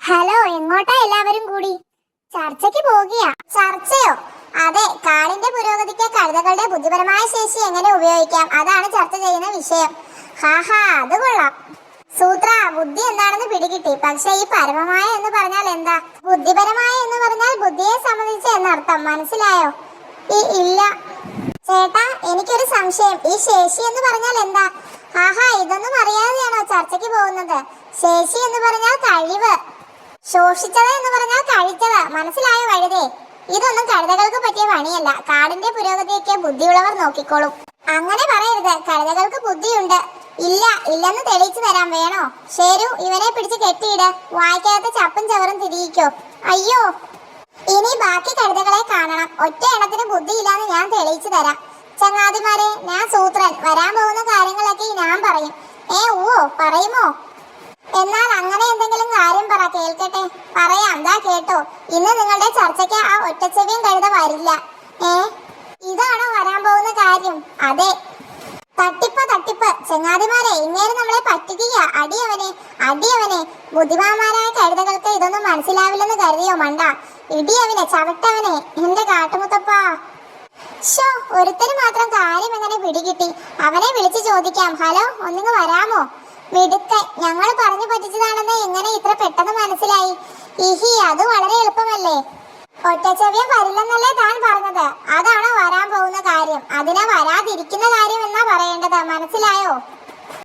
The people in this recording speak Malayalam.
ഹലോ, എങ്ങോട്ടാ എല്ലാവരും കൂടി? ചർച്ചയ്ക്ക് പോകുകയാ. ചർച്ചയോ? അതെ, കാടിന്റെ പുരോഗതിക്ക് കഴുതകളുടെ ബുദ്ധിപരമായ ശേഷി എങ്ങനെ ഉപയോഗിക്കാം, അതാണ് ചർച്ച ചെയ്യുന്ന വിഷയം. ഹാഹാ, അത് കൊള്ളാം. സൂത്ര, ബുദ്ധി എന്താണെന്ന് പിടികിട്ടി. പക്ഷെ ഈ പരമമായ എന്ന് പറഞ്ഞാൽ എന്താ? ബുദ്ധിപരമായ എന്ന് പറഞ്ഞാൽ ബുദ്ധിയെ സംബന്ധിച്ച് എന്നർത്ഥം. മനസ്സിലായോ? ഇല്ല ചേട്ടാ, എനിക്കൊരു സംശയം. ഈ ശേഷി എന്ന് പറഞ്ഞാൽ എന്താ? ആഹാ, ഇതൊന്നും അറിയാതെയാണോ ചർച്ചയ്ക്ക് പോകുന്നത്? ശേഷി എന്ന് പറഞ്ഞാൽ കഴിവ്, ശോഷിച്ചത് എന്ന് പറഞ്ഞാൽ കഴിച്ചത്. മനസ്സിലായോ വഴുതേ? ഇതൊന്നും കഴുതകൾക്ക് പറ്റിയ പണിയല്ല. കാടിന്റെ പുരോഗതിയൊക്കെ ബുദ്ധിയുള്ളവർ നോക്കിക്കോളും. അങ്ങനെ പറയരുത്. കഴുതകൾക്ക് ബുദ്ധിയുണ്ട്. ഇല്ല, ഇല്ലെന്ന് തെളിയിച്ചു തരാൻ. വേണോ? ശരു, ഇവനെ പിടിച്ച് കെട്ടിയിട്. വായിക്കാത്ത ചപ്പും ചവറും തിരിയിക്കോ. അയ്യോ, ഇനി ബാക്കി കഴുതകളെ കാണണം. ഒറ്റ എണ്ണത്തിന് ബുദ്ധിയില്ലാന്ന് ഞാൻ തെളിയിച്ചു തരാം. ചങ്ങാതിമാരെ, ഞാൻ സൂത്രൻ. വരാൻ പോകുന്ന കാര്യങ്ങളൊക്കെ ഞാൻ പറയും. ഓ, പറയുമോ? എന്നാൽ അങ്ങനെ എന്തെങ്കിലും കാര്യം പറ, കേൾക്കട്ടെ. പറയാം, ദാ കേട്ടോ. ഇന്ന് നിങ്ങളുടെ ചർച്ചയ്ക്ക് ആ ഒറ്റച്ചെവിയും കഴുത വരില്ല. ഇതാണോ വരാൻ പോകുന്ന കാര്യം? അതെ, തട്ടിപ്പ് തട്ടിപ്പ്. ചങ്ങാതിമാരെ, ഇങ്ങേര് നമ്മളെ പറ്റിക്കുക. അടിയവനെ, അടിയവനെ. ബുദ്ധിമാന്മാരായ കഴുതകൾക്ക് ഇതൊന്നും മനസ്സിലാവില്ലെന്ന് കരുതിയോ മണ്ട? ഇടിയവനെ, ചവിട്ടവനെ. എന്റെ കാട്ടുമുത്തപ്പാ. ഷോ, ഒരുത്തന് മാത്രം കാര്യം എങ്ങനെ പിടികിട്ടി? അവനെ വിളിച്ചു ചോദിക്കാം. ഹലോ, ഒന്നിങ്ങ് വരാമോ? മിടുക്കൻ. ഞങ്ങൾ പറഞ്ഞു പറ്റിച്ചതാണെന്ന് എങ്ങനെ ഇത്ര പെട്ടെന്ന് മനസ്സിലായി? ഇഹി, അത് വളരെ എളുപ്പമല്ലേ. ഒറ്റച്ചെവിയൻ വരില്ലെന്നല്ലേ താൻ പറഞ്ഞത്? അതാണോ വരാൻ പോകുന്ന കാര്യം? അതിനാ വരാതിരിക്കുന്ന കാര്യം എന്നാ പറയേണ്ടത്. മനസ്സിലായോ?